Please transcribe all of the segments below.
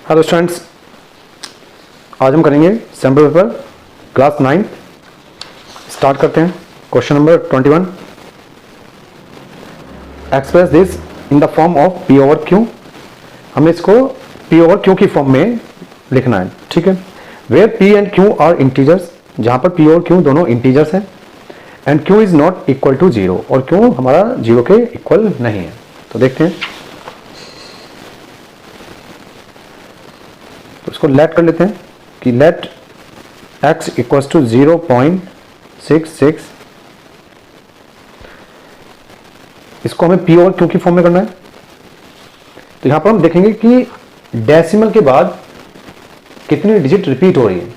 Hello students, आज हम करेंगे सैम्पल पेपर क्लास 9। स्टार्ट करते हैं। Question number 21। Express this in the form of p over q. हमें इसको पी ओवर क्यू की फॉर्म में लिखना है, ठीक है। Where p and q are integers, जहां पर पी और क्यू दोनों इंटीजर्स हैं, and q is not equal to zero, और क्यू हमारा जीरो के इक्वल नहीं है। तो देखते हैं, तो इसको लेट कर लेते हैं कि लेट x इक्वल्स टू 0.66। इसको हमें पी और क्यू की फॉर्म में करना है। तो यहां पर हम देखेंगे कि डेसिमल के बाद कितनी डिजिट रिपीट हो रही है।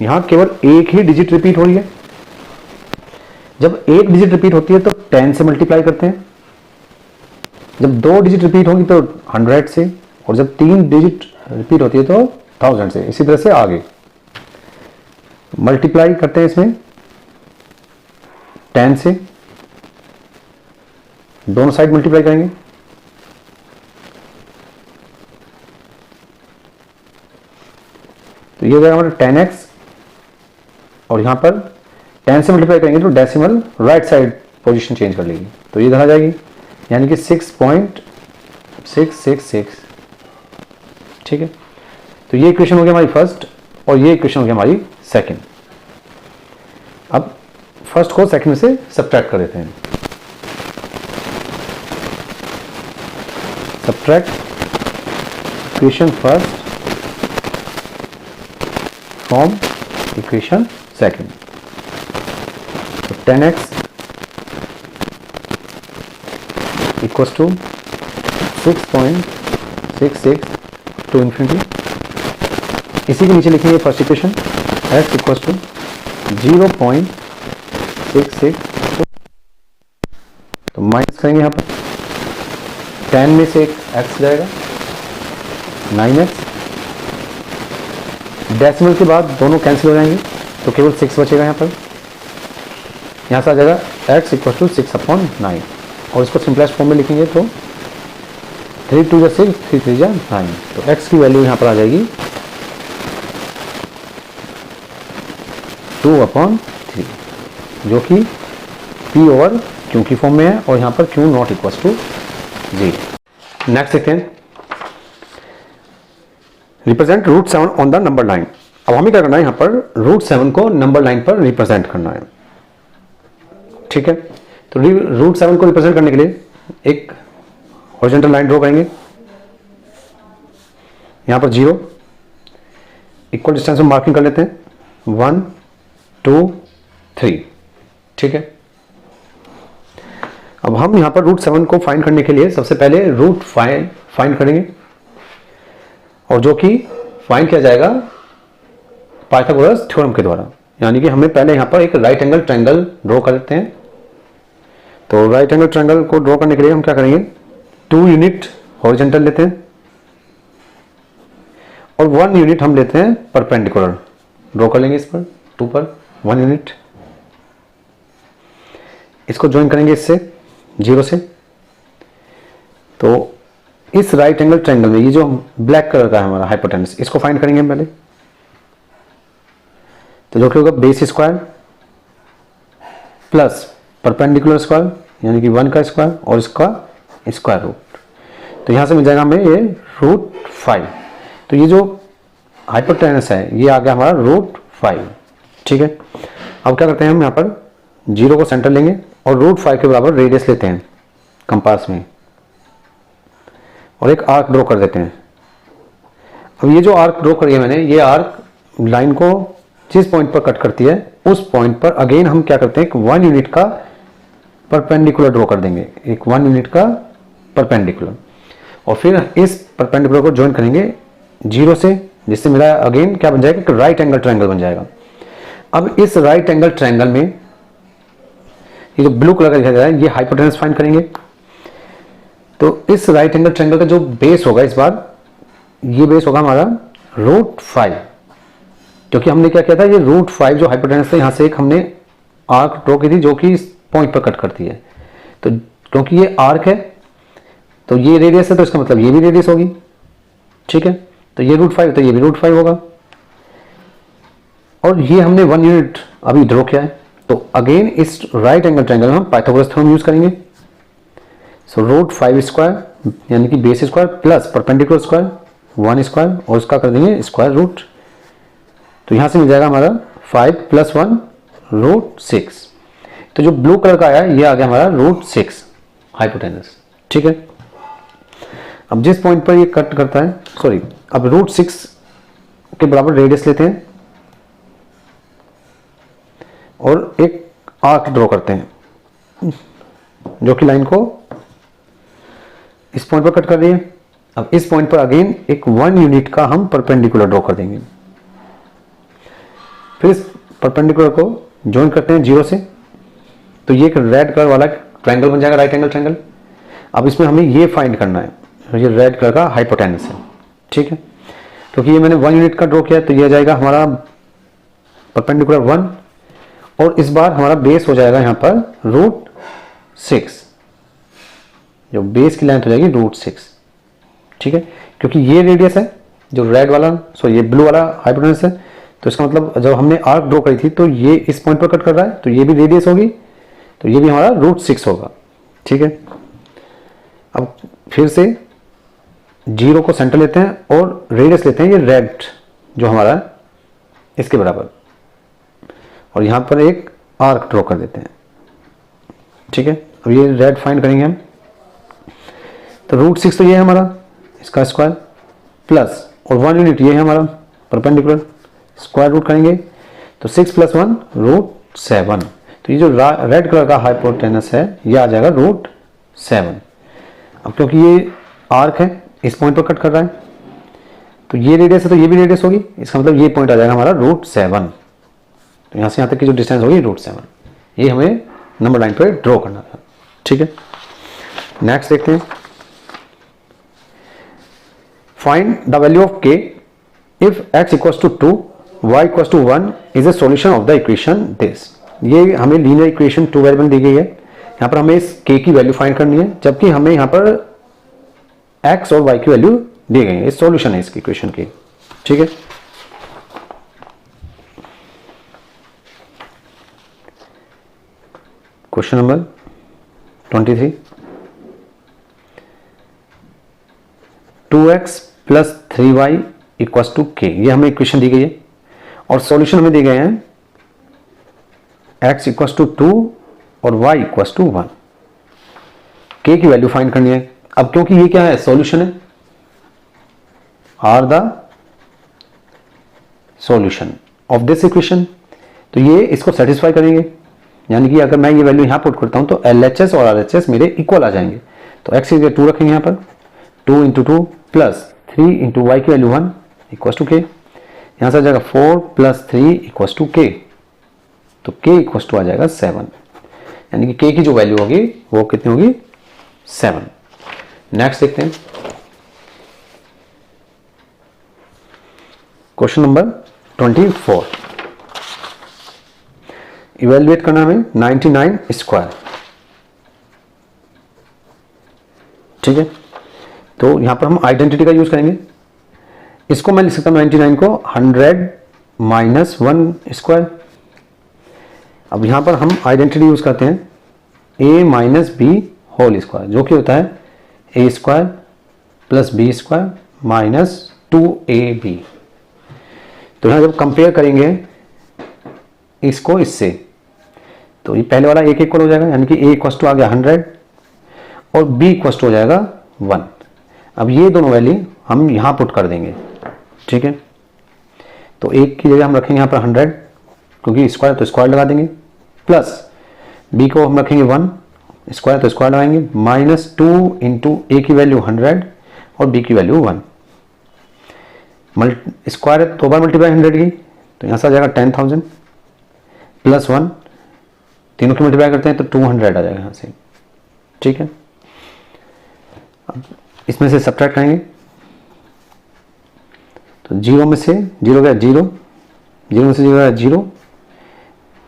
यहां केवल एक ही डिजिट रिपीट हो रही है। जब एक डिजिट रिपीट होती है तो 10 से मल्टीप्लाई करते हैं। जब दो डिजिट रिपीट होगी तो 100 से, और जब 3 डिजिट रिपीट होती है तो 1000 से। इसी तरह से आगे मल्टीप्लाई करते हैं इसमें 10 से, दोनों साइड मल्टीप्लाई करेंगे। तो ये हो जाएगा हमारा 10x, और यहां पर 10 से मल्टीप्लाई करेंगे तो decimal right side position change कर लेगी, तो ये इधर आ जाएगी, यानी कि 6.666। ठीक है। तो ये इक्वेशन हो गया हमारी फर्स्ट, और ये इक्वेशन हो गया हमारी सेकंड। अब फर्स्ट को सेकंड में से सब्ट्रैक्ट कर देते हैं। Subtract equation first from equation second. तो 10x equals to 6.66 to infinity. इसी के नीचे लिखेंगे first equation, x equals to 0.66। तो माइनस करेंगे यहाँ पर 10 में से एक x जाएगा 9x। डेसिमल के बाद दोनों कैंसिल हो जाएंगे तो केवल 6 बचेगा यहाँ पर। यहाँ से आ जाएगा x इक्वल्स टू 6/9, और इसको सिंपलेस्ट फॉर्म में लिखेंगे तो 3 2 6 3 3 9। तो x की वैल्यू यहाँ पर आ जाएगी 2/3, जो कि p ओवर q की फॉर्म में है, और यहाँ पर q not equals to 0। Next देखते हैं, represent root 7 on the number line. अब हमें क्या करना है, यहाँ पर रूट 7 को नंबर लाइन पर रिप्रेजेंट करना है, ठीक है। तो रूट 7 को रिप्रेजेंट करने के लिए एक हॉरिजॉन्टल लाइन ड्रॉ करेंगे। यहाँ पर 0 इक्वल डिस्टेंस में मार्किंग कर लेते हैं, 1 2 3, ठीक है। अब हम यहाँ पर रूट 7 को फाइंड करने के लिए सबसे पहले रूट फाइंड करेंगे, और जो कि फाइंड किया जाएगा पाइथागोरस थ्योरम के द्वारा। यानी कि हमें पहले यहाँ पर एक राइट एंगल ट्रायंगल ड्रॉ कर लेते हैं। तो राइट एंगल ट्रायंगल को ड्रॉ करने के लिए हम क्या करेंगे, 2 यूनिट हॉरिजॉन्टल लेते हैं, और 1 यूनिट हम लेते हैं परपेंडिकुलर। ड्रॉ कर लेंगे इस पर 2 पर 1 यूनिट। इसको ज्वाइन करेंगे इससे 0 से। तो इस राइट एंगल ट्रायंगल में ये जो ब्लैक कलर का है हमारा हाइपोटेनस, इसको फाइंड करेंगे हम पहले। तो जो कि होगा base square plus perpendicular square, यानी कि 1 का स्क्वायर और इसका स्क्वायर रूट। तो यहां से मिल जाएगा हमें ये रूट 5। तो ये जो हाइपोटेनस है ये आ गया हमारा रूट 5, ठीक है। अब क्या करते हैं, हम यहाँ पर 0 को सेंटर लेंगे और रूट 5 के बराबर रेडियस लेते हैं कंपास में, और एक आर्क ड्रॉ कर देते हैं। अब ये जो आर्क ड्रॉ करी है मैंने, ये आर्क लाइन को जिस पॉइंट पर कट करती है उस पॉइंट पर अगेन हम क्या करते हैं, एक 1 यूनिट का परपेंडिकुलर ड्रॉ कर देंगे, एक 1 यूनिट का परपेंडिकुलर, और फिर इस परपेंडिकुलर को ज्वाइन करेंगे 0 से, जिससे मेरा अगेन क्या बन जाएगा, एक राइट एंगल ट्रायंगल बन जाएगा। अब इस राइट एंगल ट्रायंगल में ये जो ब्लू कलर का दिखाई दे रहा है, ये हाइपोटेनस फाइंड करेंगे। तो इस राइट एंगल ट्रायंगल का जो बेस होगा, इस बार ये बेस होगा हमारा रूट 5, क्योंकि हमने क्या किया था, ये रूट 5 जो हाइपोटेनस था, यहां से एक हमने आर्क ड्रॉ की थी जो कि इस पॉइंट पर कट करती है। तो क्योंकि ये आर्क है तो ये रेडियस है, तो इसका मतलब ये भी रेडियस होगी, ठीक है। तो ये √5 तो ये भी √5 होगा। और ये हमने 1 यूनिट अभी ड्रॉ किया है, तो अगेन इस राइट एंगल ट्रायंगल में हम पाइथागोरस थ्योरम यूज करेंगे। सो √5 स्क्वायर यानी कि base square plus perpendicular square 1 square और उसका कर देंगे स्क्वायर रूट। तो यहां से मिल जाएगा हमारा 5 + 1 √6। तो जो ब्लू कलर का आया ये आ गया हमारा √6 हाइपोटेनस। ठीक है, अब जिस पॉइंट पर ये कट करता है, सॉरी, अब √6 के बराबर रेडियस लेते हैं और एक आर्क ड्रॉ करते हैं जो कि लाइन को इस पॉइंट पर कट कर रही है। अब इस पॉइंट पर अगेन एक 1 यूनिट का हम परपेंडिकुलर ड्रॉ कर देंगे। फिर इस परपेंडिकुलर को ज्वाइन करते हैं 0 से, तो ये एक रेड कलर वाला ट्रायंगल बन जाएगा, राइट एंगल ट्रायंगल। अब इसमें हमें ये फाइंड करना है, ये रेड कलर का हाइपोटेनस है। ठीक है, क्योंकि ये मैंने 1 यूनिट का ड्रॉ किया तो ये जाएगा हमारा परपेंडिकुलर 1 और इस बार हमारा बेस हो जाएगा यहाँ पर √6, जो बेस की लेंथ हो जाएगी √6। ठीक है, क्योंकि ये रेडियस है जो रेड वाला, सो ये ब्लू वाला हाइपोटेनस है, तो इसका मतलब जब हमने आर्क ड्रॉ करी थी तो ये इस पॉइंट पर कट कर रहा है, तो ये भी रेडियस होगी, तो ये भी हमारा √6 होगा। ठीक है, अब फिर से 0 को सेंटर लेते हैं और रेडियस लेते हैं ये रेड जो हमारा इसके बराबर, और यहां पर एक आर्क ड्रॉ कर देते हैं। ठीक है, अब ये रेड फाइंड करेंगे हम, तो √6 तो ये है हमारा इसका स्क्वायर प्लस और 1 यूनिट ये है हमारा परपेंडिकुलर, स्क्वायर रूट करेंगे तो 6 + 1 √7। तो ये जो रेड कलर का हाइपोटेनस है ये आ जाएगा √7। अब क्योंकि ये आर्क है इस पॉइंट पर कट कर रहा है, तो ये रेडियस है तो ये भी रेडियस होगी, इसका मतलब ये पॉइंट आ जाएगा हमारा √7। तो यहाँ से यहाँ तक की जो डिस्टेंस होगी √7, ये हमें नंबर लाइन पर ड्रॉ करना था। ठीक है, नेक्स्ट देखते हैं, find the value of k if x = 2 y = 1 is a solution of the equation this. ये हमें लीनियर इक्वेशन 2 वेरिएबल दी गई है, यहाँ पर हमें इस k की वैल्यू फाइंड करनी है, जबकि हमें यहाँ पर x और y की वैल्यू दी गई है, ये सॉल्यूशन है इसकी इक्वेशन की। ठीक है, question number 23, 2x + 3y = k, ये हमें इक्वेशन दी गई है और सॉल्यूशन हमें दिए गए हैं x = 2 और y = 1। k की वैल्यू फाइंड करनी है। अब क्योंकि ये क्या है, सॉल्यूशन है, are the solution of this equation, तो ये इसको सेटिस्फाई करेंगे, यानी कि अगर मैं ये वैल्यू यहां पुट करता हूं तो LHS और RHS मेरे इक्वल आ जाएंगे। तो x की जगह 2 रखेंगे यहाँ पर, 2 × 2 + 3 × y की वैल्यू 1 = k, यहां से आ जाएगा 4 + 3 = k, तो k = आ जाएगा 7, यानी कि k की जो वैल्यू होगी वो कितनी होगी, 7। नेक्स्ट देखते हैं, क्वेश्चन नंबर 24, इवेल्युएट करना हमें 99 स्क्वायर। ठीक है, तो यहां पर हम आइडेंटिटी का यूज करेंगे, इसको मैं लिख सकता हूं 99 को 100 - 1 स्क्वायर। अब यहां पर हम आइडेंटिटी यूज करते हैं a - b होल स्क्वायर, जो कि होता है a² + b² - 2ab। तो यहां जब कंपेयर करेंगे इसको इससे, तो ये पहले वाला a के इक्वल हो जाएगा, यानी कि a = आ गया 100 और b = हो जाएगा 1। अब ये दोनों वैल्यू हम यहां पुट कर देंगे। ठीक है, तो एक की जगह हम रखेंगे यहाँ पर 100, क्योंकि स्क्वायर तो स्क्वायर लगा देंगे, प्लस b को हम रखेंगे 1, स्क्वायर तो स्क्वायर लगाएंगे, -2 × a की वैल्यू 100 और b की वैल्यू 1। स्क्वायर है 2 बार मल्टीप्लाई 100 की, तो यहाँ से आ जाएगा 10,000 + 1, तीनों की मल्टीप्लाई करते हैं तो 200 आ जाएगा यहाँ से। ठीक है, अब इसमें से सब्ट्रैक्ट करेंगे, तो 0 में से 0 गया 0, 0 में से 0 गया 0,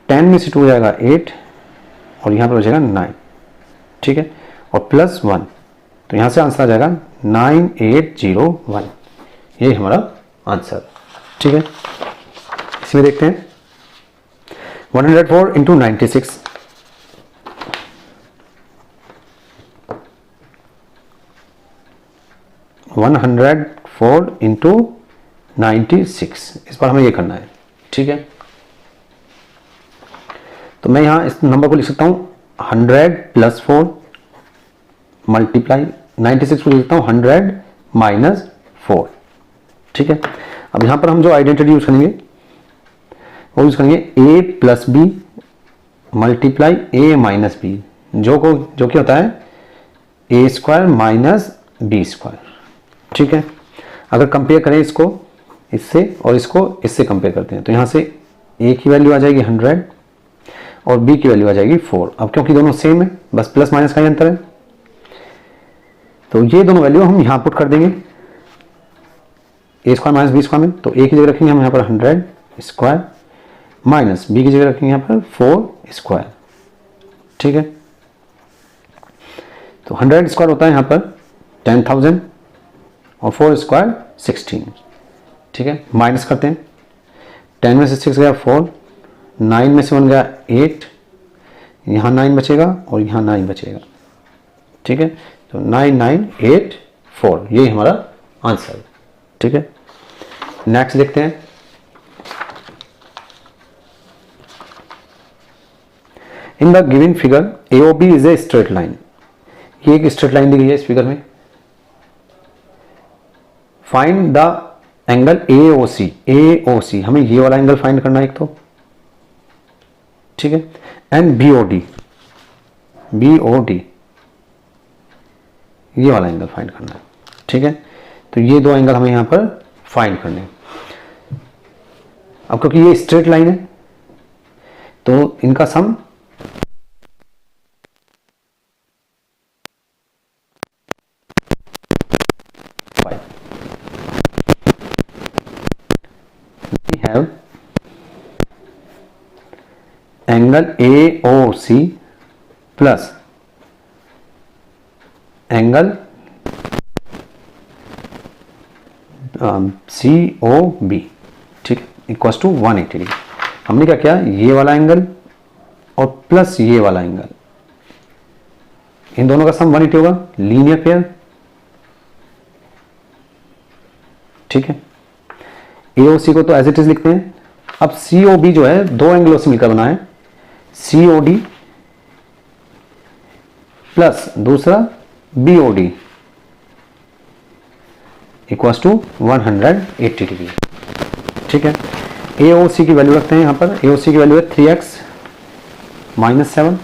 10 में से 2 जाएगा 8 और यहाँ पर हो जाएगा 9। ठीक है, और +1, तो यहाँ से आंसर आ जाएगा 9801, यही हमारा आंसर। ठीक है, इसमें देखते हैं 104 इंटू 96, 104 इंटू 96, इस पर हमें ये करना है। ठीक है, तो मैं यहां इस नंबर को लिख सकता हूं 100 प्लस 4 मल्टीप्लाई 96 को लिख सकता हूं 100 माइनस 4। ठीक है, अब यहां पर हम जो आइडेंटिटी यूज करेंगे वो यूज करेंगे a plus b multiply a minus b, जो कि होता है a square minus b square. ठीक है, अगर कंपेयर करें इसको इससे और इसको इससे कंपेयर करते हैं तो यहां से a की वैल्यू आ जाएगी 100 और b की वैल्यू आ जाएगी 4। अब क्योंकि दोनों सेम है, बस प्लस माइनस का ही अंतर है, तो ये दोनों वैल्यू हम यहां पुट कर देंगे a square minus b square में। तो a की जगह रखेंगे हम यहां पर 100 स्क्वायर माइनस b की जगह रखेंगे यहां पर 4 स्क्वायर। ठीक है, तो 100 स्क्वायर होता है यहां पर 10,000 और 4 स्क्वायर 16। ठीक है, माइनस करते हैं, 10 में से 6 गया 4, 9 में से 1 गया 8, यहाँ 9 बचेगा और यहाँ 9 बचेगा। ठीक है, तो 9984 यही हमारा आंसर है। ठीक है, नेक्स्ट देखते हैं। In the given figure AOB is a straight line, ये एक स्ट्रेट लाइन दी गई है इस फिगर में। फाइंड द एंगल AOC, हमें ये वाला एंगल फाइंड करना है एक तो। ठीक है, एंड BOD ये वाला एंगल फाइंड करना है। ठीक है, तो ये दो एंगल हमें यहां पर फाइंड करने हैं। अब क्योंकि ये स्ट्रेट लाइन है तो इनका सम have angle AOC plus angle COB, ठीक, इक्वल टू 180 डिग्री। हमने क्या किया, ये वाला एंगल और प्लस ये वाला एंगल, इन दोनों का सम 180 होगा, लीनियर पेयर। ठीक है, AOC को तो एज इट इज लिखते हैं। अब COB जो है दो एंगलों से मिलकर बना है, COD प्लस दूसरा BOD इक्वल्स टू 180 डिग्री। ठीक है, AOC की वैल्यू रखते हैं यहां पर। AOC की वैल्यू है 3x माइनस 7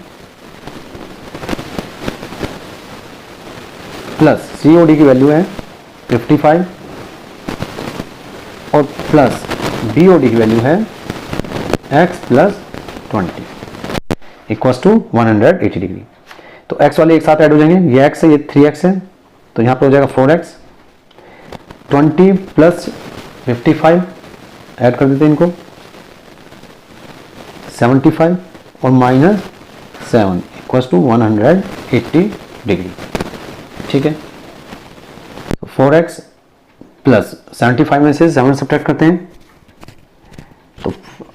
प्लस COD की वैल्यू है 55 और प्लस BOD की वैल्यू है x plus 20 equals to 180 degree. तो x वाले एक साथ ऐड हो जाएंगे, ये x है ये 3x है, तो यहां पर हो जाएगा 4x, 20 प्लस 55 ऐड कर देते हैं इनको, 75 और माइनस 7 इक्वल्स टू 180 डिग्री। ठीक है, तो 4x प्लस 75 में से 7 सब्ट्रैक्ट करते हैं तो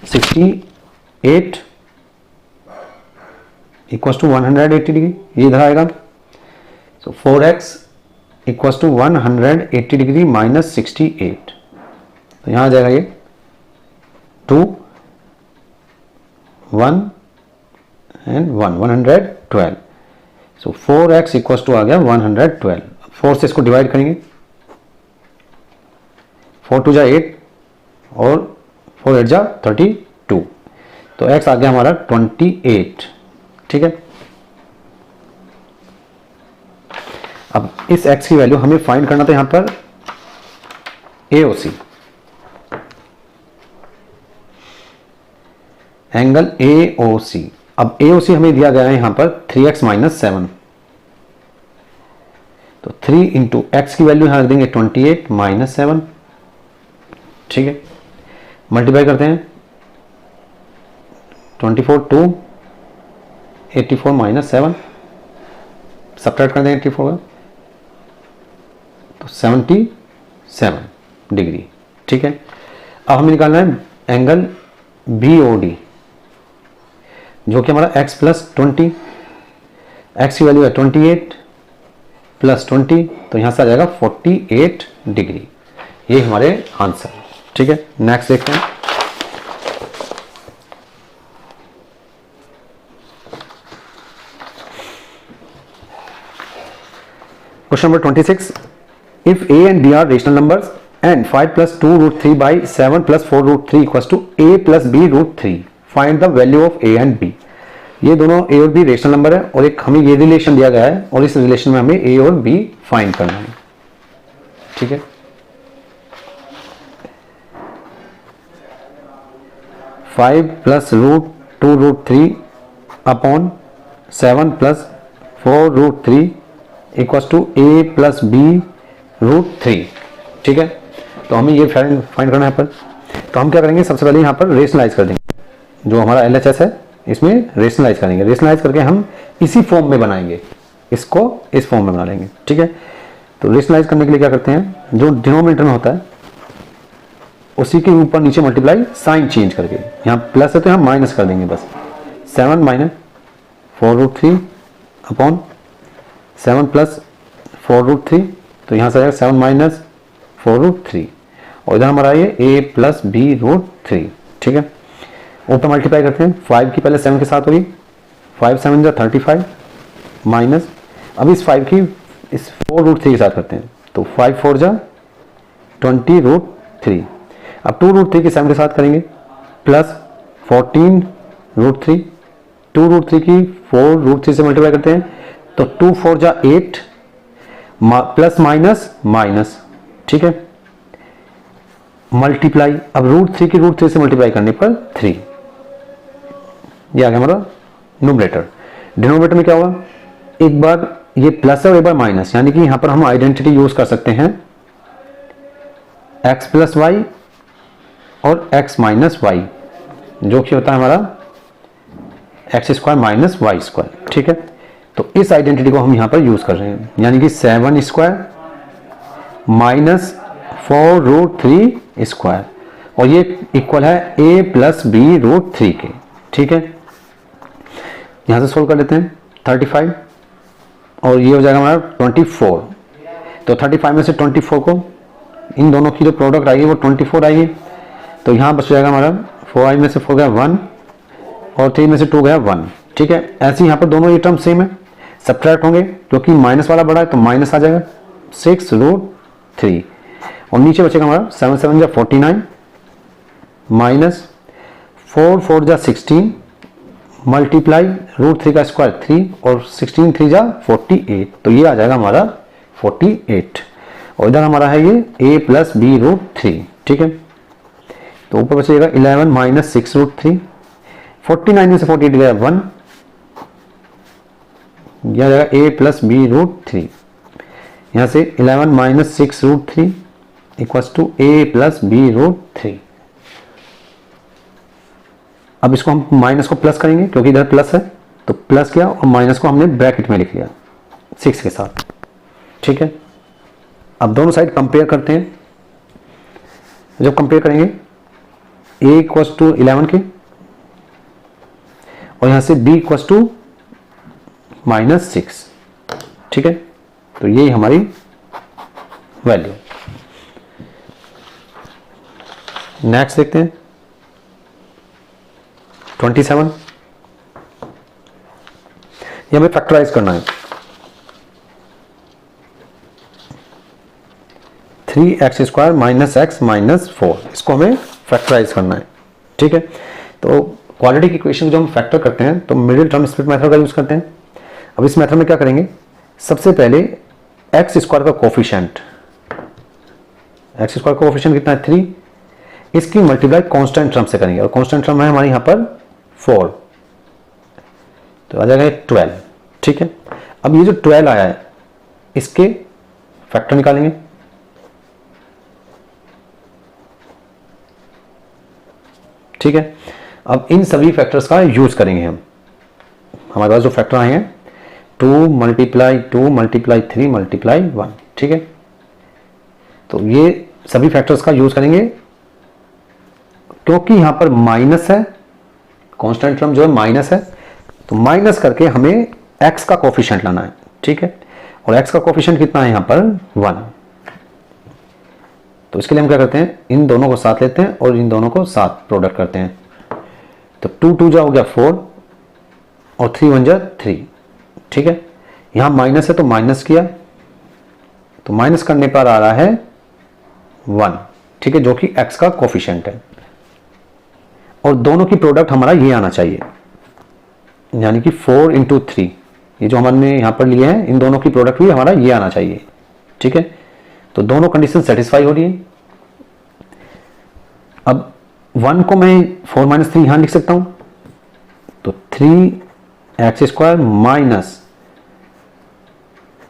68 इक्वल्स टू 180 डिग्री, ये इधर आएगा। तो 4x equals to 180 degree minus 68, तो यहां आ जाएगा ये 2 1 and 1 112। So 4x equals to आ गया 112। 4 से इसको डिवाइड करेंगे, 4 2 जा 8 और 4 8 जा 32, तो x आ गया हमारा 28। ठीक है, अब इस x की वैल्यू हमें फाइंड करना था यहां पर AOC, एंगल AOC। अब AOC हमें दिया गया है यहां पर 3x माइनस 7, तो 3 इंटू एक्स की वैल्यू यहां रख देंगे 28 माइनस 7। ठीक है, मल्टीप्लाई करते हैं, 24 2 84 माइनस 7, सब्ट्रैक्ट कर देंगे 84 का, तो 77। डिग्री। ठीक है, अब हमें निकालना है एंगल BOD, जो कि हमारा x प्लस 20, x की वैल्यू है 28 प्लस 20, तो यहां से आ जाएगा 48 डिग्री। ये हमारे आंसर। ठीक है, नेक्स्ट देखते हैं। Question number 26, if a and b are rational numbers and 5 plus 2 root 3 by 7 plus 4 root 3 equals to a plus b root 3, find the value of a and b। ये दोनों a और b rational number है और एक हमें ये relation दिया गया है और इस रिलेशन में हमें a और b फाइंड करना है। ठीक है, 5 plus root 2 root 3 upon 7 plus 4 root 3 equals to a plus b root 3। ठीक है, तो हमें ये फाइंड करना है पर, तो हम क्या करेंगे, सबसे पहले यहाँ पर रेशनलाइज कर देंगे। जो हमारा LHS है इसमें रेशनलाइज करेंगे, रेशनलाइज करके हम इसी फॉर्म में बनाएंगे, इसको इस फॉर्म में बना लेंगे। ठीक है, तो रेशनलाइज करने के लिए क्या करते हैं, जो डिनोमिनेटर में होता है उसी के ऊपर नीचे मल्टीप्लाई साइन चेंज करके, यहाँ प्लस है तो यहाँ माइनस कर देंगे बस। 7 minus 4 root 3 upon 7 plus 4 root 3, तो यहाँ से आएगा 7 माइनस 4 रूट 3, और इधर हमारा ये a प्लस b रूट 3। ठीक है, ऊपर मल्टीप्लाई करते हैं, 5 की पहले 7 के साथ होगी, 5 7 जा 35 माइनस, अब इस 5 की इस 4 रूट 3 के साथ करते हैं, तो 5 4 जा 20 रूट 3, अब 2 रूट 3 की 7 के साथ करेंगे प्लस 14 रूट 3, 2 रूट 3 की 4 रूट 3 से मल्टीप्लाई करते हैं, तो 2 4 जा 8 प्लस माइनस माइनस। ठीक है, मल्टीप्लाई, अब रूट 3 की रूट 3 से मल्टीप्लाई करने पर 3, ये आ गया हमारा न्यूमरेटर। डिनोमिनेटर में क्या होगा, एक बार ये प्लस है और एक बार माइनस, यानी कि यहां पर हम आइडेंटिटी यूज कर सकते हैं x प्लस वाई और x माइनस वाई, जो कि होता है हमारा x square minus y square. ठीक है, तो इस आइडेंटिटी को हम यहां पर यूज कर रहे हैं, यानी कि 7 स्क्वायर माइनस 4 रूट 3 स्क्वायर, और ये इक्वल है a प्लस बी रूट 3 के। ठीक है, यहां से सोल्व कर लेते हैं, 35 और ये हो जाएगा हमारा 24, तो 35 में से 24 को, इन दोनों की जो प्रोडक्ट आएगी वो 24 आएगी, तो यहाँ बच जाएगा हमारा 4i में से 4 गया 1 और 3 में से 2 गया 1। ठीक है, ऐसे यहाँ पर दोनों ये टर्म सेम है, सब्ट्रैक्ट होंगे, क्योंकि माइनस वाला बड़ा है तो माइनस आ जाएगा 6 रूट 3, और नीचे बचेगा हमारा 7 7 जा 49 माइनस 4 4 जा 16 मल्टीप्लाई रूट 3 का स्क्वायर 3 और 16 3 जा 48, तो ये आ जाएगा हमारा 48, और इधर हमारा है ये a प्लस बी रूट 3। ठीक है, तो ऊपर बचेगा 11 माइनस 6 रूट 3, 49 में से 48 गया 1, यह आ जाएगा a प्लस बी रूट 3, यहाँ से 11 minus 6 root 3 equals to a plus b root 3। अब इसको हम माइनस को प्लस करेंगे, क्योंकि इधर प्लस है तो प्लस किया और माइनस को हमने ब्रैकेट में लिख लिया 6 के साथ। ठीक है, अब दोनों साइड कंपेयर करते हैं, जब कंपेयर करेंगे a इक्वल्स टू 11 के और यहां से b इक्वल्स टू माइनस 6। ठीक है, तो यही हमारी वैल्यू। नेक्स्ट देखते हैं 27, ये हमें फैक्टराइज करना है, 3x square minus x minus 4, इसको हमें फैक्टराइज करना है। ठीक है, तो क्वाड्रेटिक की इक्वेशन जो हम फैक्टर करते हैं तो मिडिल टर्म स्प्लिट मेथड का यूज करते हैं। अब इस मेथड में क्या करेंगे, सबसे पहले एक्स स्क्वायर का कोफिशिएंट, एक्स स्क्वायर का कोफिशिएंट कितना है 3, इसकी मल्टीप्लाई कांस्टेंट टर्म से करेंगे, और कांस्टेंट टर्म है हमारे यहाँ पर 4, तो आ जाएगा 12। ठीक है, अब ये जो 12 आया है इसके फैक्टर निकालेंगे, ठीक है। अब इन सभी फैक्टर्स का यूज करेंगे हम, हमारे पास जो फैक्टर आए हैं 2 मल्टीप्लाई 2 मल्टीप्लाई 3 मल्टीप्लाई 1, ठीक है। तो ये सभी फैक्टर्स का यूज करेंगे, क्योंकि यहां पर माइनस है, कांस्टेंट टर्म जो है माइनस है, तो माइनस करके हमें x का कोफिशिएंट लाना है, ठीक है। और x का कोफिशिएंट कितना है यहां पर 1। तो इसके लिए हम क्या करते हैं, इन दोनों को साथ लेते हैं और इन दोनों को साथ प्रोडक्ट करते हैं। तो 2 2 जा हो गया 4 और 3 1 जा 3, ठीक है। यहां माइनस है तो माइनस किया, तो माइनस करने पर आ रहा है 1, ठीक है, जो कि x का कोफिशिएंट है। और दोनों की प्रोडक्ट हमारा ये आना चाहिए, यानी कि 4 इंटू 3, ये जो हमने यहां पर लिए हैं, इन दोनों की प्रोडक्ट भी हमारा ये आना चाहिए, ठीक है। तो दोनों कंडीशन सेटिस्फाई हो रही है। अब 1 को मैं 4 माइनस 3 यहां लिख सकता हूं, तो 3x² माइनस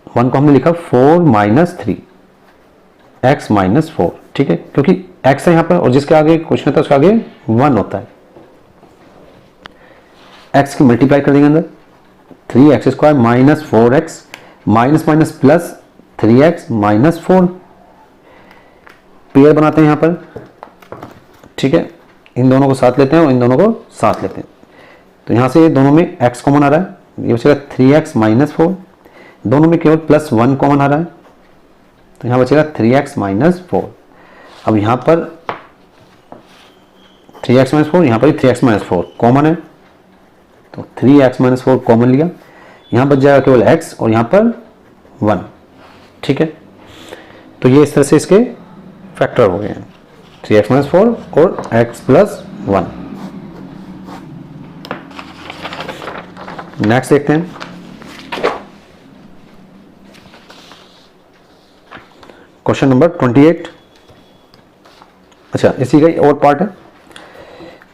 1 को हमने लिखा 4 माइनस 3 x माइनस 4, ठीक है, क्योंकि x है यहां पर और जिसके आगे कुछ नहीं था उसके आगे 1 होता है। x की मल्टीप्लाई कर देंगे अंदर, 3x² minus 4x minus minus plus 3x minus 4, pair बनाते हैं यहां पर, ठीक है। इन दोनों को साथ लेते हैं और इन दोनों को साथ लेते हैं, तो यहां से दोनों में x कॉमन आ रहा है, ये बचेगा 3x माइनस 4, दोनों में केवल प्लस 1 कॉमन आ रहा है, तो यहां बचेगा 3x माइनस 4। अब यहां पर 3x माइनस 4, यहां पर 3x माइनस 4 कॉमन है, तो 3x माइनस 4 कॉमन लिया, यहां बच जाएगा केवल x और यहां पर 1, ठीक है। तो ये इस तरह से इसके फैक्टर हो गए हैं, 3x माइनस 4 और x प्लस 1। नेक्स्ट देखते हैं, क्वेश्चन नंबर 28। अच्छा, इसी का और पार्ट है,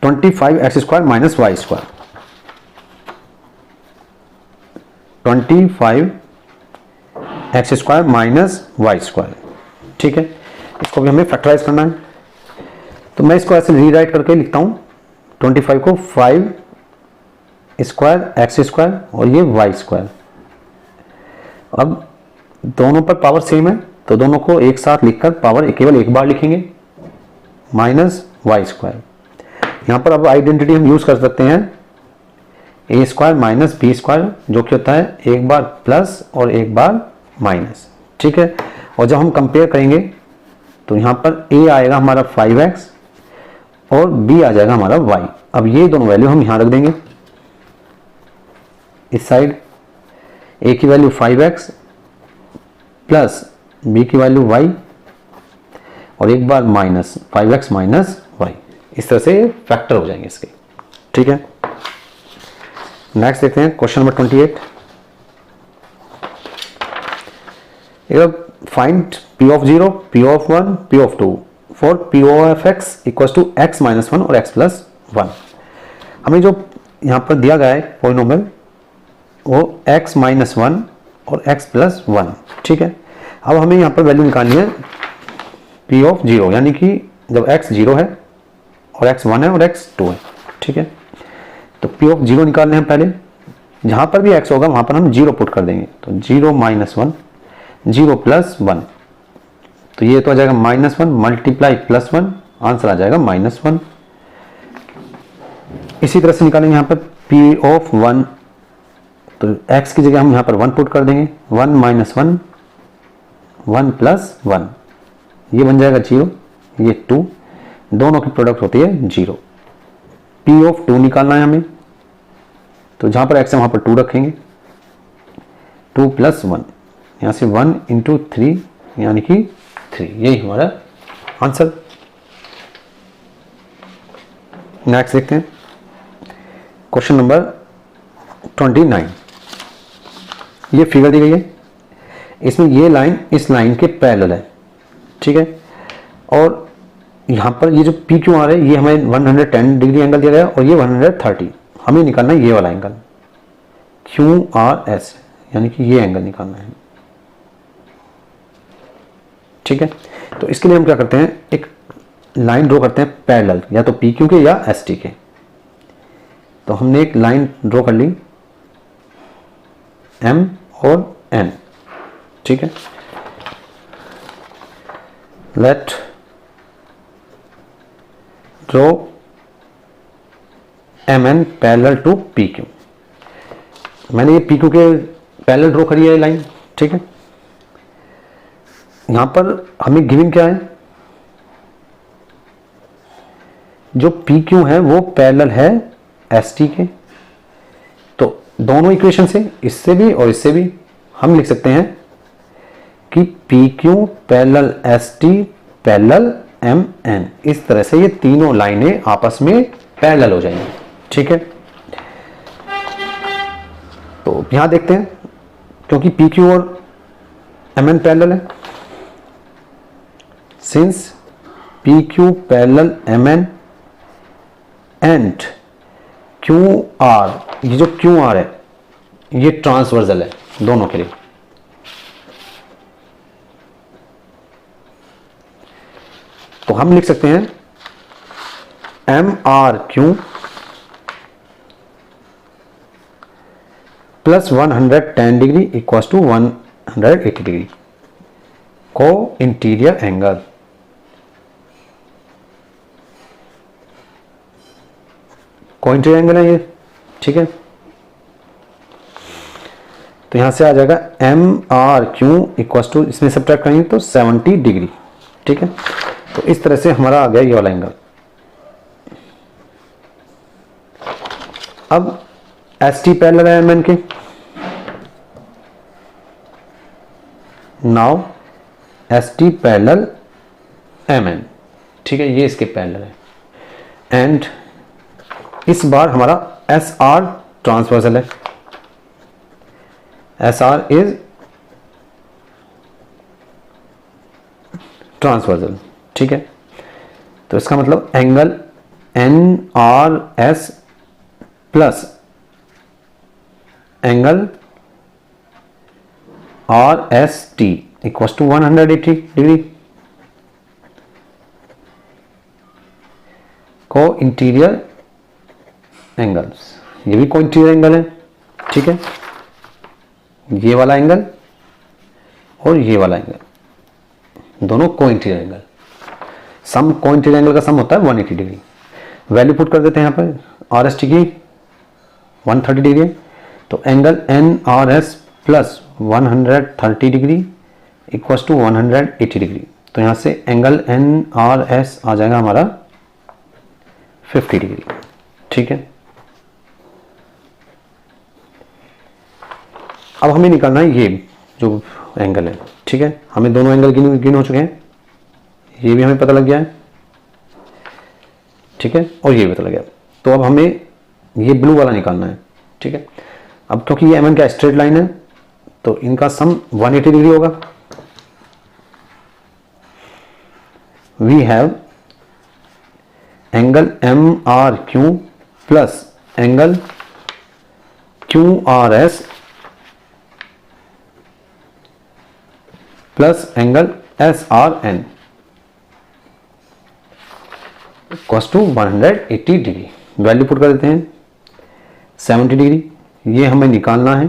25x² minus y², 25x² minus y², ठीक है। इसको भी हमें फैक्टराइज करना है, तो मैं इसको ऐसे रीराइट करके लिखता हूं, 25 को 5 स्क्वायर x² और ये y²। अब दोनों पर पावर सेम है, तो दोनों को एक साथ लिखकर पावर केवल एक बार लिखेंगे, माइनस y²। यहां पर अब आइडेंटिटी हम यूज कर सकते हैं, a² माइनस b², जो कि होता है एक बार प्लस और एक बार माइनस, ठीक है। और जब हम कंपेयर करेंगे तो यहां पर a आएगा हमारा 5x और b आ जाएगा हमारा y। अब ये दोनों वैल्यू हम यहां रख देंगे, इस साइड a की वैल्यू 5x प्लस b की वैल्यू y और एक बार माइनस 5x माइनस y, इस तरह से फैक्टर हो जाएंगे इसके, ठीक है। नेक्स्ट देखते हैं question number 28। Find p of 0, p of 1, p of 2 फॉर p of x equal to x minus 1 और x प्लस 1। हमें जो यहां पर दिया गया है पॉलिनोमियल वो x माइनस 1 और x प्लस 1, ठीक है। अब हमें यहां पर वैल्यू निकालनी है p ऑफ 0, यानी कि जब x 0 है और x 1 है और x 2 है, ठीक है। तो p ऑफ 0 निकालने हैं पहले, जहां पर भी x होगा वहां पर हम 0 पुट कर देंगे, तो 0 माइनस 1, 0 प्लस 1, तो ये तो आ जाएगा माइनस 1 मल्टीप्लाई प्लस 1, आंसर आ जाएगा माइनस 1। इसी तरह से निकालेंगे यहां पर p ऑफ 1, तो x की जगह हम यहां पर 1 पुट कर देंगे, 1 माइनस 1, 1 प्लस 1, ये बन जाएगा 0, ये 2, दोनों की प्रोडक्ट होती है 0। p ऑफ 2 निकालना है हमें, तो जहां पर x है वहां पर 2 रखेंगे, 2 प्लस 1, यहां से 1 इंटू 3 यानी कि 3, यही हमारा आंसर। नेक्स्ट देखते हैं क्वेश्चन नंबर 29। ये फिगर दी गई है, इसमें ये लाइन इस लाइन के पैरेलल है, ठीक है। और यहां पर ये जो पी क्यू आर है ये हमें 110 डिग्री एंगल दिया गया है और ये 130, हमें निकालना है ये वाला एंगल क्यू आर एस, यानी कि ये एंगल निकालना है, ठीक है। तो इसके लिए हम क्या करते हैं, एक लाइन ड्रॉ करते हैं पैरेलल, या तो पी क्यू के या एस टी के। तो हमने एक लाइन ड्रॉ कर ली एम और एन, ठीक है। Let draw MN parallel to PQ। मैंने ये PQ के पैरेलल ड्रॉ करी है लाइन, ठीक है। यहां पर हमें गिवन क्या है, जो PQ है वो पैरेलल है ST के। तो दोनों इक्वेशन से, इससे भी और इससे भी, हम लिख सकते हैं कि PQ parallel ST parallel MN। इस तरह से ये तीनों लाइनें आपस में पैरेलल हो जाएंगी, ठीक है। तो यहां देखते हैं, क्योंकि PQ और MN पैरेलल है, since PQ parallel MN and QR, ये जो QR है ये ट्रांसवर्सल है दोनों के लिए। तो हम लिख सकते हैं MRQ plus 110 degree equals to 180 degree co interior angle. Co interior angle है ये, ठीक है। तो यहां से आ जाएगा MRQ इक्वल्स टू, इसमें सब्ट्रैक्ट करेंगे तो 70 डिग्री, ठीक है। तो इस तरह से हमारा आ गया ये वाला एंगल। अब ST पैरेलल है MN के, नाउ ST पैरेलल MN, ठीक है, ये इसके पैरेलल है। एंड इस बार हमारा SR ट्रांसवर्सल है, SR इज ट्रांसवर्सल, ठीक है। तो इसका मतलब angle NRS plus angle RST equals to 180 degree co interior angles. ये भी को इंटीरियर एंगल है, ठीक है। ये वाला एंगल और ये वाला एंगल दोनों को इंटीरियर एंगल। सम को इंटीरियर एंगल का सम होता है 180 डिग्री। वैल्यू पुट कर देते हैं यहाँ पर। RST की 130 डिग्री, तो angle NRS plus 130 degree equals to 180 degree. तो यहाँ से एंगल NRS आ जाएगा हमारा 50 डिग्री, ठीक है। अब हमें निकालना है ये जो एंगल है, ठीक है। हमें दोनों एंगल गिन हो चुके हैं, ये भी हमें पता लग गया है, ठीक है, और ये भी पता लग गया। तो अब हमें ये ब्लू वाला निकालना है, ठीक है। अब क्योंकि ये MN का स्ट्रेट लाइन है तो इनका सम 180 डिग्री होगा। We have angle MRQ plus angle QRS plus angle SRN equals to 180 degree. Value put कर देते हैं 70 डिग्री, ये हमें निकालना है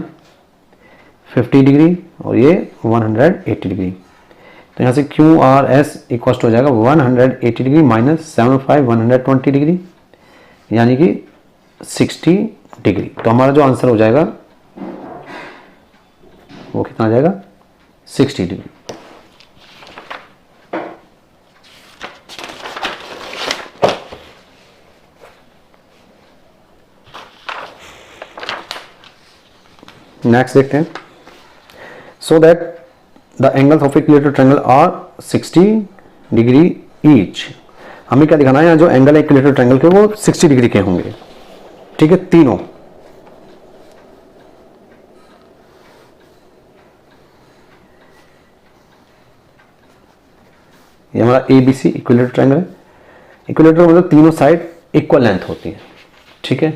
50 डिग्री और ये 180 डिग्री। तो यहाँ से QRS इक्वल्स टू हो जाएगा 180 डिग्री माइनस 75 120 डिग्री, यानी कि 60 डिग्री। तो हमारा जो आंसर हो जाएगा वो कितना आ जाएगा, 60 डिग्री। नेक्स्ट देखते हैं। So that the angles of equilateral triangle are 60 degree each. हमें क्या दिखाना है, यहाँ जो एंगल है इक्विलेटरल ट्रायंगल के वो 60 डिग्री के होंगे, ठीक है, तीनों। ये हमारा ABC इक्विलेटरल ट्रायंगल है। इक्विलेटरल मतलब तीनों साइड इक्वल लेंथ होती है, ठीक है।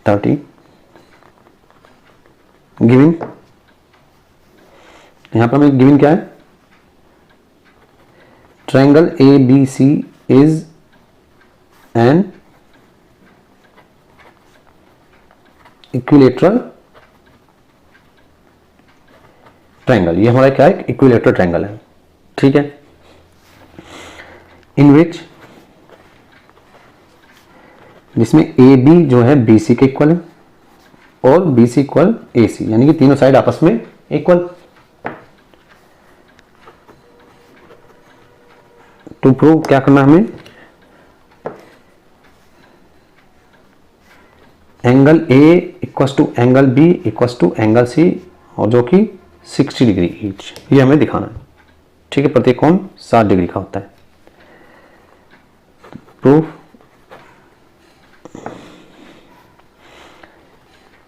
30 गिवन, यहां पर हमें गिवन क्या है, triangle ABC is an equilateral triangle. ये हमारा क्या है, इक्विलेटरल ट्रायंगल है, ठीक है, इन विच जिसमें ए बी जो है बी सी के इक्वल है और बी सी इक्वल ए सी, यानी कि तीनों साइड आपस में इक्वल। टू प्रूव क्या करना हमें, angle A equals to angle B equals to angle C, और जो कि 60 डिग्री ईच, ये हमें दिखाना है। ठीक है, प्रत्येक कोण 60 डिग्री का होता है। Proof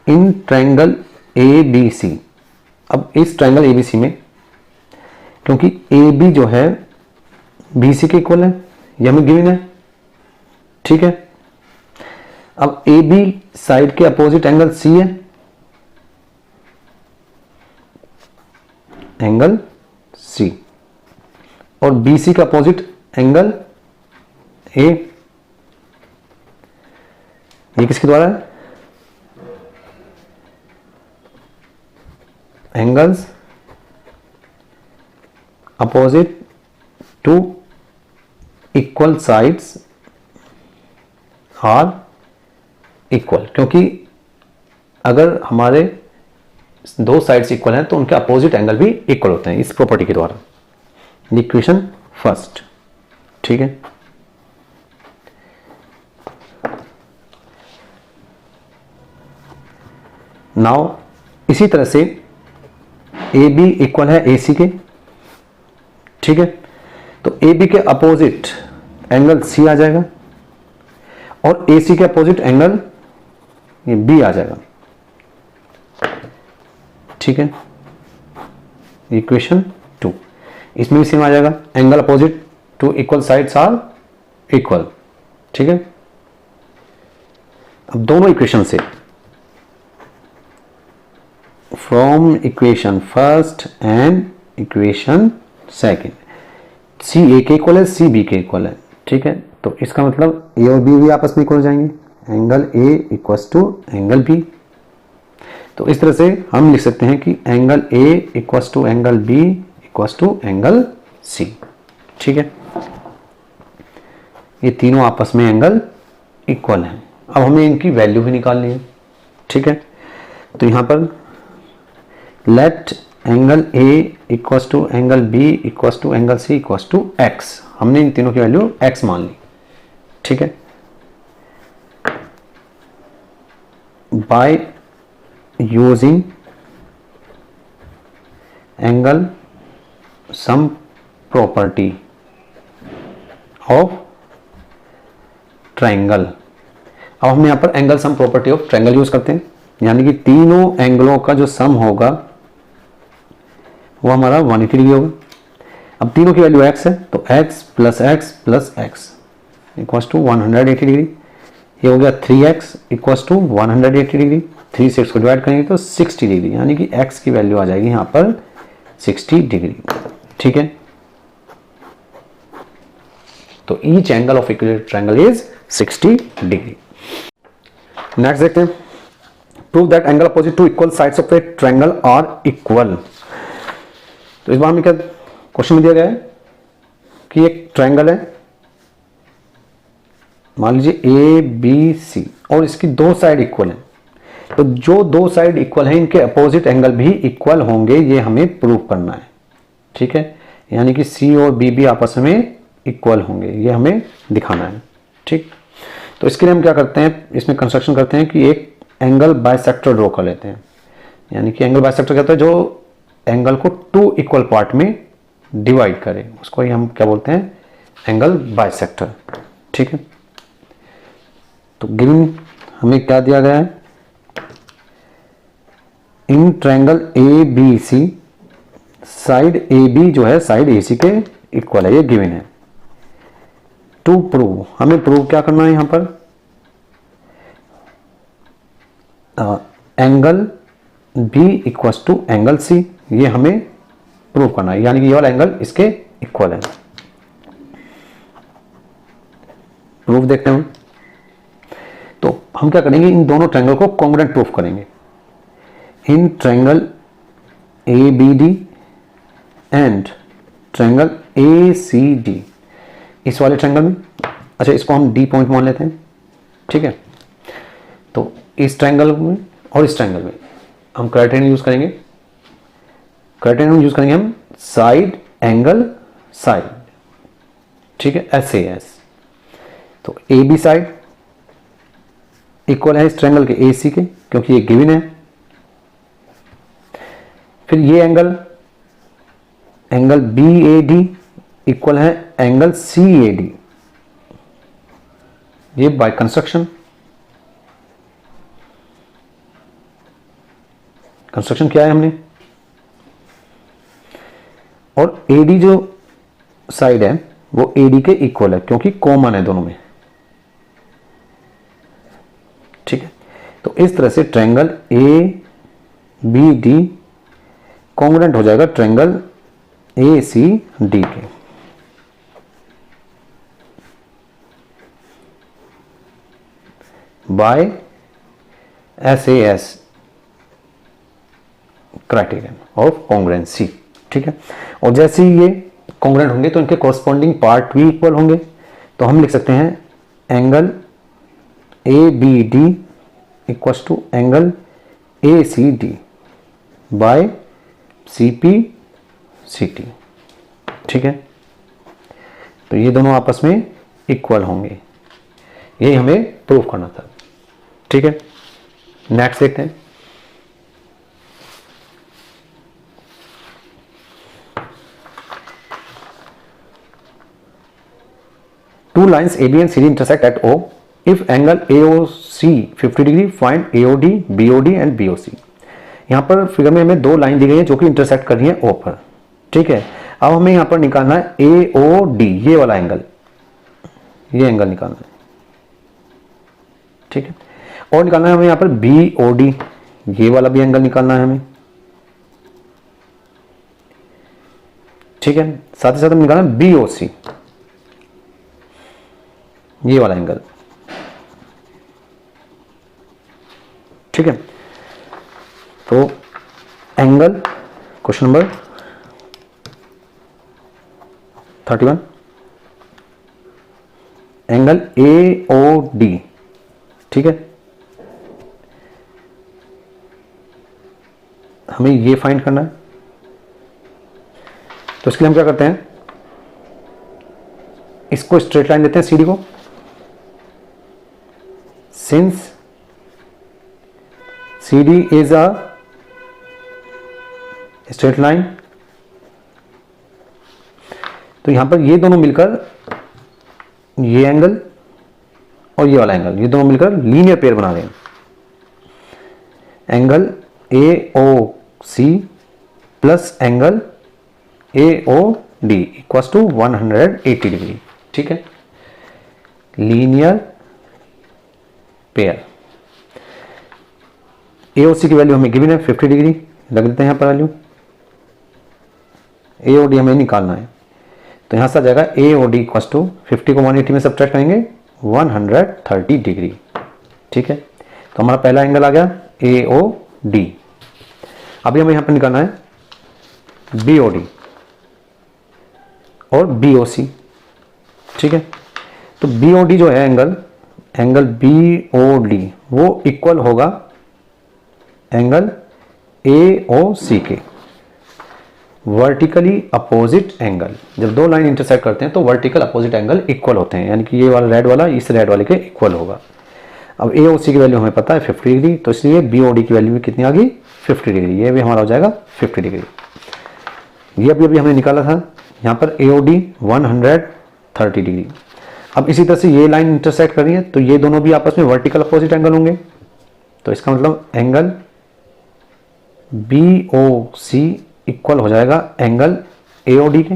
in triangle A B C. अब इस ट्रायंगल ए बी सी में क्योंकि ए बी जो है बी सी के इक्वल है, यह हमें गिवन है। ठीक है, अब ए बी साइड के अपोजिट एंगल सी है, एंगल सी, और बी सी का अपोजिट एंगल ए। ये किसके द्वारा है, angles opposite to equal sides are equal, क्योंकि अगर हमारे दो साइड्स इक्वल हैं तो उनके अपोजिट एंगल भी इक्वल होते हैं, इस प्रॉपर्टी के द्वारा। Equation first. ठीक है, नाउ इसी तरह से ए बी इक्वल है ए सी के। ठीक है, तो ए बी के अपोजिट एंगल सी आ जाएगा और ए सी के अपोजिट एंगल ये बी आ जाएगा। ठीक है, इक्वेशन 2, इसमें भी सेम आ जाएगा, angle opposite to equal sides are equal. ठीक है, अब दोनों इक्वेशन से from equation first and equation second, C A के इक्वल है, सी बी के इक्वल है। ठीक है, तो इसका मतलब ए और बी भी आपस में इक्वल हो जाएंगे, angle A equals to angle B. तो इस तरह से हम लिख सकते हैं कि angle A equals to angle B equals to angle C. ठीक है, ये तीनों आपस में एंगल इक्वल हैं। अब हमें इनकी वैल्यू भी निकालनी है। ठीक है, तो यहां पर let angle A equals to angle B equals to angle C equals to x, हमने इन तीनों की वैल्यू एक्स मान ली। ठीक है, by using angle sum property of triangle. अब हम यहां पर angle sum property of triangle use करते हैं, यानी कि तीनों एंगलों का जो सम होगा वो हमारा 180 डिग्री होगा। अब तीनों की वैल्यू x है, तो x plus x plus x equals to 180 degree. ये हो गया 3x इक्वल्स टू 180 डिग्री। 3 से 6 को डिवाइड करेंगे तो 60 डिग्री, यानी कि x की वैल्यू आ जाएगी यहाँ पर 60 डिग्री। ठीक है, तो each angle of equilateral triangle is 60 degree. Next देखते हैं, prove that angle opposite to equal sides of a triangle are equal. तो इस बार हमें क्या क्वेश्चन में दिया गया है कि एक ट्रायंगल है, मान लीजिए ए बी सी, और इसकी दो साइड इक्वल है। तो जो दो साइड इक्वल है इनके अपोजिट एंगल भी इक्वल होंगे, ये हमें प्रूव करना है। ठीक है, यानी कि सी और बी भी आपस में इक्वल होंगे, ये हमें दिखाना है। ठीक, तो इसके लिए हम क्या करते हैं, इसमें कंस्ट्रक्शन करते हैं कि एक एंगल बाइसेक्टर ड्रॉ कर लेते हैं। यानी कि एंगल बाइसेक्टर कहते हैं जो एंगल को 2 इक्वल पार्ट में डिवाइड करे, उसको ही हम क्या बोलते हैं, एंगल बाइसेक्टर। ठीक है, तो गिवन हमें क्या दिया गया है, in triangle A B C side A B जो है साइड ए सी के इक्वल है, ये गिवन है। टू प्रूव, हमें प्रूव क्या करना है यहां पर, angle B equals to angle C, ये हमें प्रूव करना है, यानी कि ये वाला एंगल इसके इक्वल है। प्रूफ देखते हैं, तो हम क्या करेंगे, इन दोनों ट्रायंगल को कॉन्ग्रुएंट प्रूफ करेंगे। In triangle A B D and triangle A C D, इस वाले ट्रायंगल में, अच्छा इसको हम डी पॉइंट मान लेते हैं, ठीक है। तो इस ट्रायंगल में और इस ट्रायंगल में हम क्राइटेरियन यूज करेंगे, क्राइटेरियन यूज करेंगे हम साइड एंगल साइड, ठीक है, SAS। तो ए बी साइड इक्वल है इस ट्रायंगल के AC के, क्योंकि ये गिवन है। फिर ये एंगल BAD इक्वल है एंगल CAD, ये बाय कंस्ट्रक्शन किया है हमने। और AD जो साइड है वो AD के इक्वल है, क्योंकि कॉमन है दोनों में, ठीक है। तो इस तरह से ट्रायंगल ABD कॉन्ग्रुएंट हो जाएगा ट्रायंगल ACD के। By SAS criterion of congruency, ठीक है। और जैसे ही ये कॉन्ग्रुएंट होंगे तो इनके कॉरस्पॉन्डिंग पार्ट भी इक्वल होंगे। तो हम लिख सकते हैं angle ABD equal to angle ACD by CPCT, ठीक है। तो ये दोनों आपस में इक्वल होंगे, ये हमें प्रूव करना था, ठीक है। नेक्स्ट देखते हैं। Two lines AB and CD intersect at O. If angle AOC 50 degree, find AOD, BOD and BOC. यहाँ पर फिगर में हमें दो लाइन दी गई है जो कि इंटरसेक्ट कर रही है O पर, ठीक है। अब हमें यहाँ पर निकालना है AOD, ये वाला एंगल, ये एंगल निकालना है, ठीक है। और निकालना है हमें यहाँ पर BOD, ये वाला भी एंगल निकालना है हमें, ठीक है। साथ ही साथ हमें निकालना है BOC, ये वाला एंगल, ठीक है। तो angle question number 31, angle AOD, ठीक है। हमें ये फाइंड करना है। तो इसके लिए हम क्या करते हैं, इसको स्ट्रेट लाइन देते हैं CD को। Since CD is a straight line, तो यहां पर ये दोनों मिलकर, ये एंगल और ये वाला एंगल, ये दोनों मिलकर लीनियर पेयर बना रहे हैं। Angle AOC plus angle AOD equals to 180 degree, ठीक है, लीनियर पेयर। AOC की वैल्यू हमें गिवन है 50 डिग्री, लग देते हैं यहाँ पर वैल्यू। AOD हमें निकालना है, तो यहाँ से आ जाएगा AOD इक्वल्स टू 50 को 180 में सब्ट्रैक्ट करेंगे 130 डिग्री, ठीक है। तो हमारा पहला एंगल आ गया AOD। अभी हमें यहाँ पर निकालना है BOD और BOC, ठीक है। तो BOD जो है एंगल BOD वो इक्वल होगा एंगल AOC के, वर्टिकली अपोजिट एंगल। जब दो लाइन इंटरसेक्ट करते हैं तो वर्टिकल अपोजिट एंगल इक्वल होते हैं, यानी कि ये वाला रेड वाला इस रेड वाले के इक्वल होगा। अब AOC की वैल्यू हमें पता है 50 डिग्री, तो इसलिए BOD की वैल्यू भी कितनी आ गई 50 डिग्री, ये भी हमारा हो जाएगा 50 डिग्री। ये अभी हमने निकाला था यहाँ पर AOD 130 डिग्री। अब इसी तरह से ये लाइन इंटरसेक्ट कर रही है, तो ये दोनों भी आपस में वर्टिकल अपोजिट एंगल होंगे। तो इसका मतलब एंगल BOC इक्वल हो जाएगा एंगल AOD के,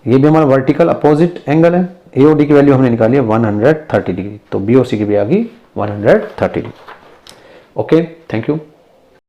ये भी हमारा वर्टिकल अपोजिट एंगल है। AOD की वैल्यू हमने निकाली है 130 डिग्री, तो BOC की भी आ गई 130 डिग्री। Okay, thank you.